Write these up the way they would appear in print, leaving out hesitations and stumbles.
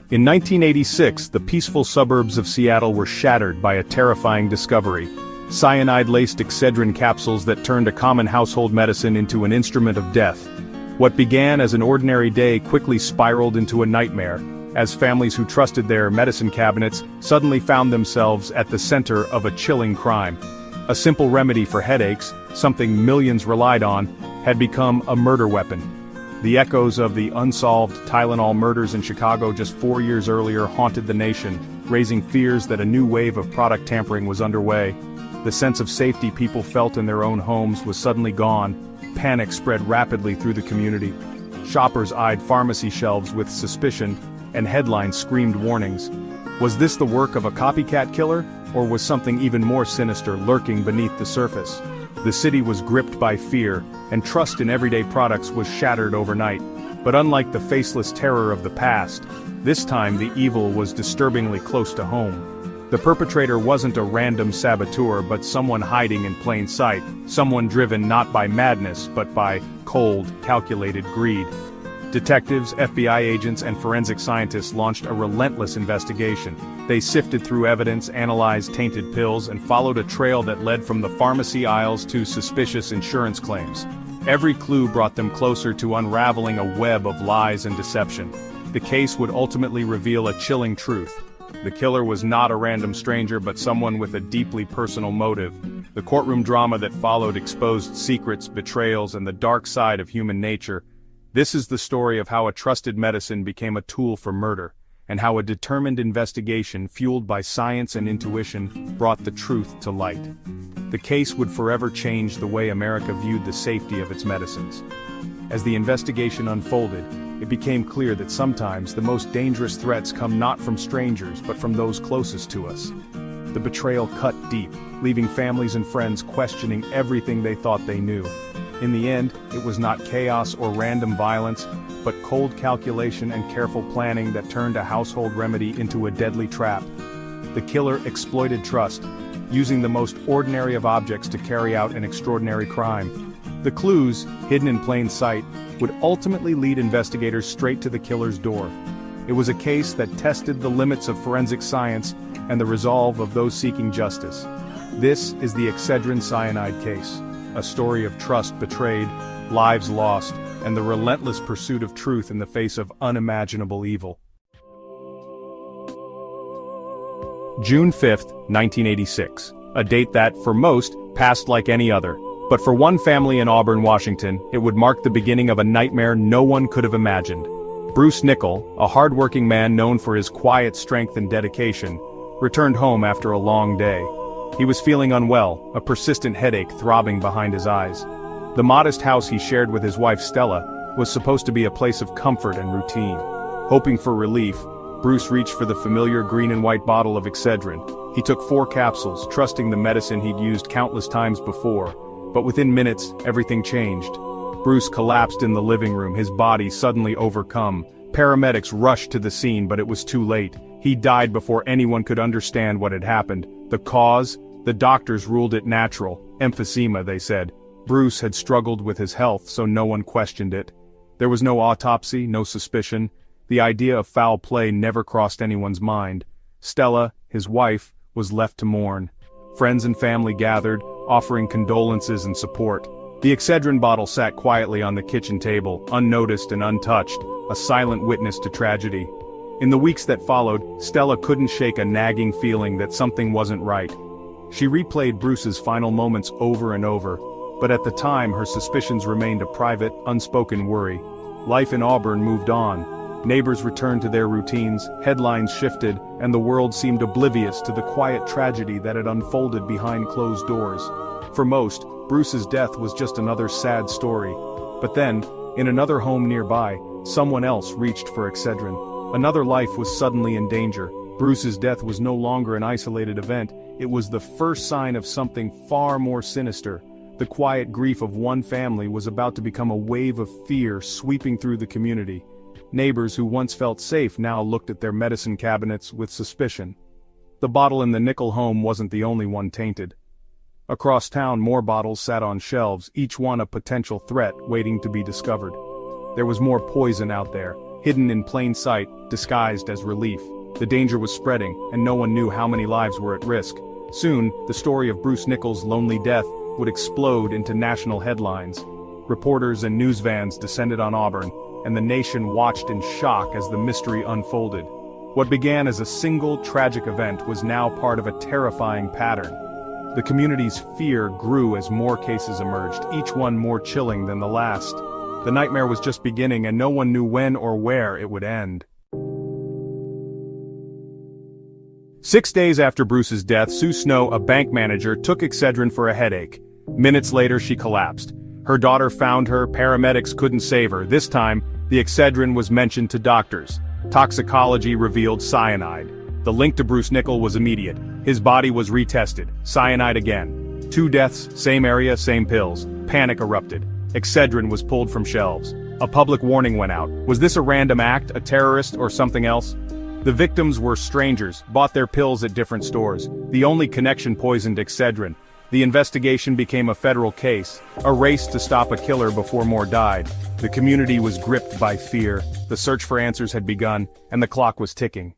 In 1986, the peaceful suburbs of Seattle were shattered by a terrifying discovery: cyanide-laced Excedrin capsules that turned a common household medicine into an instrument of death. What began as an ordinary day quickly spiraled into a nightmare, as families who trusted their medicine cabinets suddenly found themselves at the center of a chilling crime. A simple remedy for headaches, something millions relied on, had become a murder weapon. The echoes of the unsolved Tylenol murders in Chicago just 4 years earlier haunted the nation, raising fears that a new wave of product tampering was underway. The sense of safety people felt in their own homes was suddenly gone. Panic spread rapidly through the community. Shoppers eyed pharmacy shelves with suspicion, and headlines screamed warnings. Was this the work of a copycat killer, or was something even more sinister lurking beneath the surface? The city was gripped by fear, and trust in everyday products was shattered overnight. But unlike the faceless terror of the past, this time the evil was disturbingly close to home. The perpetrator wasn't a random saboteur but someone hiding in plain sight, someone driven not by madness but by cold, calculated greed. Detectives, FBI agents, and forensic scientists launched a relentless investigation. They sifted through evidence, analyzed tainted pills, and followed a trail that led from the pharmacy aisles to suspicious insurance claims. Every clue brought them closer to unraveling a web of lies and deception. The case would ultimately reveal a chilling truth. The killer was not a random stranger but someone with a deeply personal motive. The courtroom drama that followed exposed secrets, betrayals, and the dark side of human nature. This is the story of how a trusted medicine became a tool for murder, and how a determined investigation fueled by science and intuition brought the truth to light. The case would forever change the way America viewed the safety of its medicines. As the investigation unfolded, it became clear that sometimes the most dangerous threats come not from strangers but from those closest to us. The betrayal cut deep, leaving families and friends questioning everything they thought they knew. In the end, it was not chaos or random violence, but cold calculation and careful planning that turned a household remedy into a deadly trap. The killer exploited trust, using the most ordinary of objects to carry out an extraordinary crime. The clues, hidden in plain sight, would ultimately lead investigators straight to the killer's door. It was a case that tested the limits of forensic science and the resolve of those seeking justice. This is the Excedrin cyanide case, a story of trust betrayed, lives lost, and the relentless pursuit of truth in the face of unimaginable evil. June 5, 1986, a date that, for most, passed like any other. But for one family in Auburn, Washington, it would mark the beginning of a nightmare no one could have imagined. Bruce Nickel, a hard-working man known for his quiet strength and dedication, returned home after a long day. He was feeling unwell, a persistent headache throbbing behind his eyes. The modest house he shared with his wife Stella was supposed to be a place of comfort and routine. Hoping for relief, Bruce reached for the familiar green and white bottle of Excedrin. He took 4 capsules, trusting the medicine he'd used countless times before. But within minutes, everything changed. Bruce collapsed in the living room, his body suddenly overcome. Paramedics rushed to the scene, but it was too late. He died before anyone could understand what had happened. The cause? The doctors ruled it natural. Emphysema, they said. Bruce had struggled with his health, so no one questioned it. There was no autopsy, no suspicion. The idea of foul play never crossed anyone's mind. Stella, his wife, was left to mourn. Friends and family gathered, offering condolences and support. The Excedrin bottle sat quietly on the kitchen table, unnoticed and untouched, a silent witness to tragedy. In the weeks that followed, Stella couldn't shake a nagging feeling that something wasn't right. She replayed Bruce's final moments over and over, but at the time her suspicions remained a private, unspoken worry. Life in Auburn moved on. Neighbors returned to their routines, headlines shifted, and the world seemed oblivious to the quiet tragedy that had unfolded behind closed doors. For most, Bruce's death was just another sad story. But then, in another home nearby, someone else reached for Excedrin. Another life was suddenly in danger. Bruce's death was no longer an isolated event, it was the first sign of something far more sinister. The quiet grief of one family was about to become a wave of fear sweeping through the community. Neighbors who once felt safe now looked at their medicine cabinets with suspicion. The bottle in the Nickel home wasn't the only one tainted. Across town, more bottles sat on shelves, each one a potential threat waiting to be discovered. There was more poison out there, hidden in plain sight, disguised as relief. The danger was spreading, and no one knew how many lives were at risk. Soon, the story of Bruce Nichols' lonely death would explode into national headlines. Reporters and news vans descended on Auburn, and the nation watched in shock as the mystery unfolded. What began as a single tragic event was now part of a terrifying pattern. The community's fear grew as more cases emerged, each one more chilling than the last. The nightmare was just beginning, and no one knew when or where it would end. 6 days after Bruce's death, Sue Snow, a bank manager, took Excedrin for a headache. Minutes later, she collapsed. Her daughter found her, paramedics couldn't save her. This time, the Excedrin was mentioned to doctors. Toxicology revealed cyanide. The link to Bruce Nichols was immediate. His body was retested. Cyanide again. 2 deaths, same area, same pills. Panic erupted. Excedrin was pulled from shelves. A public warning went out. Was this a random act, a terrorist, or something else? The victims were strangers, bought their pills at different stores. The only connection poisoned Excedrin. The investigation became a federal case, a race to stop a killer before more died. The community was gripped by fear. The search for answers had begun, and the clock was ticking.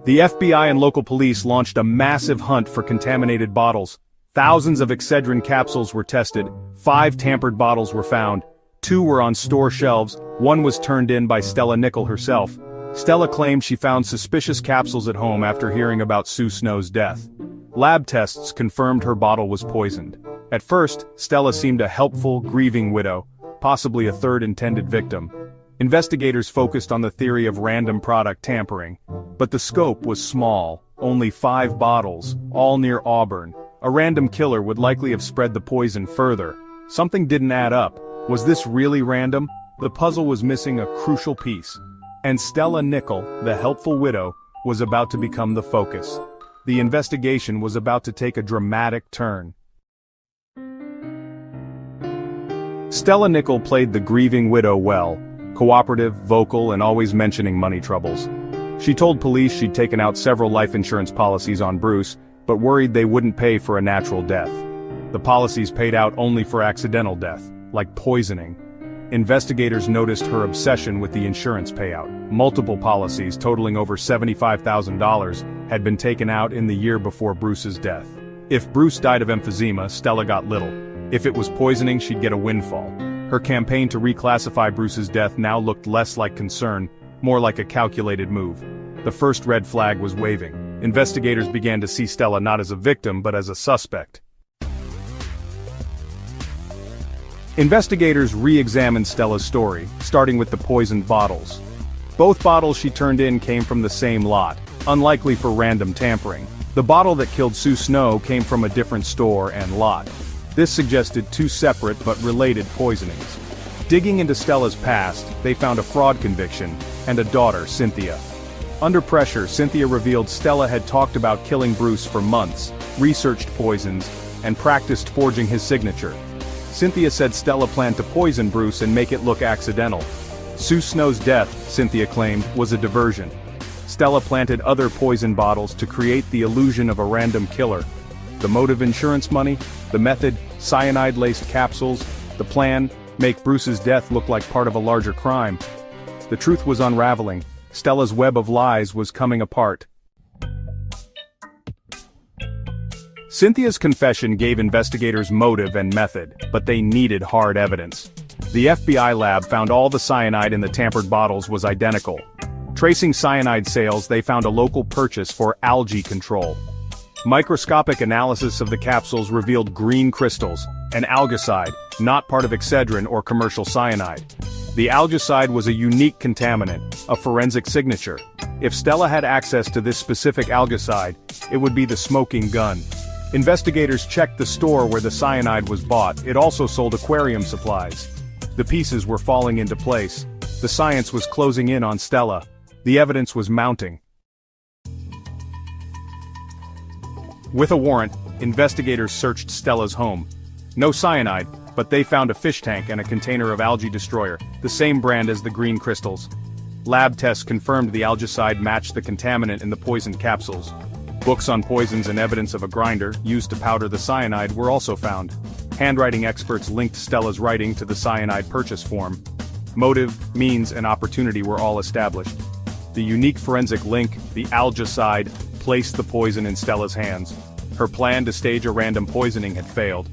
The FBI and local police launched a massive hunt for contaminated bottles. Thousands of Excedrin capsules were tested. 5 tampered bottles were found. 2 were on store shelves. 1 was turned in by Stella Nichols herself. Stella claimed she found suspicious capsules at home after hearing about Sue Snow's death. Lab tests confirmed her bottle was poisoned. At first, Stella seemed a helpful, grieving widow, possibly a third intended victim. Investigators focused on the theory of random product tampering. But the scope was small, only 5 bottles, all near Auburn. A random killer would likely have spread the poison further. Something didn't add up. Was this really random? The puzzle was missing a crucial piece. And Stella Nichols, the helpful widow, was about to become the focus. The investigation was about to take a dramatic turn. Stella Nichols played the grieving widow well, cooperative, vocal, and always mentioning money troubles. She told police she'd taken out several life insurance policies on Bruce, but worried they wouldn't pay for a natural death. The policies paid out only for accidental death, like poisoning. Investigators noticed her obsession with the insurance payout. Multiple policies totaling over $75,000 had been taken out in the year before Bruce's death. If Bruce died of emphysema, Stella got little. If it was poisoning, she'd get a windfall. Her campaign to reclassify Bruce's death now looked less like concern, more like a calculated move. The first red flag was waving. Investigators began to see Stella not as a victim but as a suspect. Investigators re-examined Stella's story, starting with the poisoned bottles. Both bottles she turned in came from the same lot, unlikely for random tampering. The bottle that killed Sue Snow came from a different store and lot. This suggested 2 separate but related poisonings. Digging into Stella's past, they found a fraud conviction and a daughter, Cynthia. Under pressure, Cynthia revealed Stella had talked about killing Bruce for months, researched poisons, and practiced forging his signature. Cynthia said Stella planned to poison Bruce and make it look accidental. Sue Snow's death, Cynthia claimed, was a diversion. Stella planted other poison bottles to create the illusion of a random killer. The motive, insurance money; the method, cyanide-laced capsules; the plan, make Bruce's death look like part of a larger crime. The truth was unraveling. Stella's web of lies was coming apart. Cynthia's confession gave investigators motive and method, but they needed hard evidence. The FBI lab found all the cyanide in the tampered bottles was identical. Tracing cyanide sales, they found a local purchase for algae control. Microscopic analysis of the capsules revealed green crystals, an algicide, not part of Excedrin or commercial cyanide. The algicide was a unique contaminant, a forensic signature. If Stella had access to this specific algicide, it would be the smoking gun. Investigators checked the store where the cyanide was bought. It also sold aquarium supplies. The pieces were falling into place. The science was closing in on Stella. The evidence was mounting. With a warrant, investigators searched Stella's home. No cyanide, but they found a fish tank and a container of algae destroyer, the same brand as the green crystals. Lab tests confirmed the algicide matched the contaminant in the poisoned capsules. Books on poisons and evidence of a grinder, used to powder the cyanide, were also found. Handwriting experts linked Stella's writing to the cyanide purchase form. Motive, means, and opportunity were all established. The unique forensic link, the algicide, placed the poison in Stella's hands. Her plan to stage a random poisoning had failed.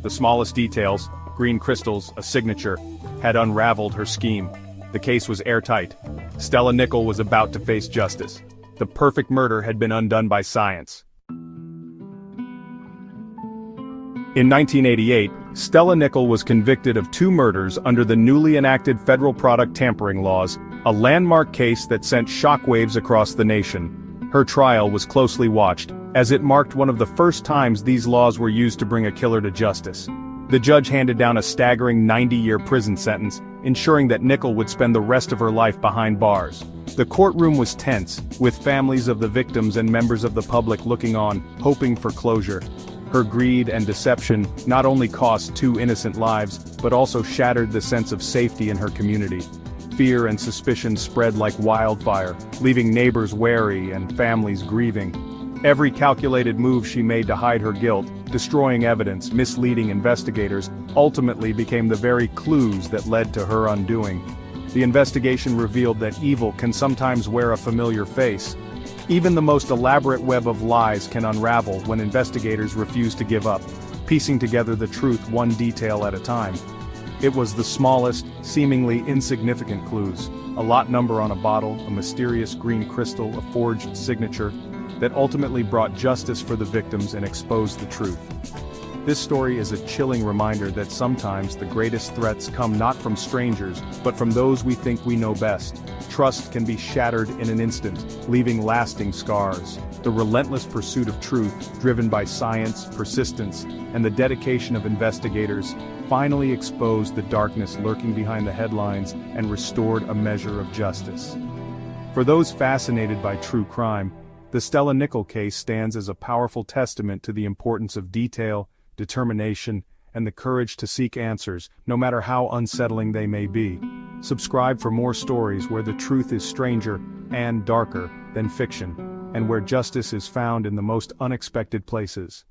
The smallest details, green crystals, a signature, had unraveled her scheme. The case was airtight. Stella Nickell was about to face justice. The perfect murder had been undone by science. In 1988, Stella Nickell was convicted of 2 murders under the newly enacted federal product tampering laws, a landmark case that sent shockwaves across the nation. Her trial was closely watched, as it marked one of the first times these laws were used to bring a killer to justice. The judge handed down a staggering 90-year prison sentence, ensuring that Nickell would spend the rest of her life behind bars. The courtroom was tense, with families of the victims and members of the public looking on, hoping for closure. Her greed and deception not only cost 2 innocent lives, but also shattered the sense of safety in her community. Fear and suspicion spread like wildfire, leaving neighbors wary and families grieving. Every calculated move she made to hide her guilt, destroying evidence, misleading investigators, ultimately became the very clues that led to her undoing. The investigation revealed that evil can sometimes wear a familiar face. Even the most elaborate web of lies can unravel when investigators refuse to give up, piecing together the truth one detail at a time. It was the smallest, seemingly insignificant clues, a lot number on a bottle, a mysterious green crystal, a forged signature, that ultimately brought justice for the victims and exposed the truth. This story is a chilling reminder that sometimes the greatest threats come not from strangers, but from those we think we know best. Trust can be shattered in an instant, leaving lasting scars. The relentless pursuit of truth, driven by science, persistence, and the dedication of investigators, finally exposed the darkness lurking behind the headlines and restored a measure of justice. For those fascinated by true crime, the Stella Nickell case stands as a powerful testament to the importance of detail, determination, and the courage to seek answers, no matter how unsettling they may be. Subscribe for more stories where the truth is stranger and darker than fiction, and where justice is found in the most unexpected places.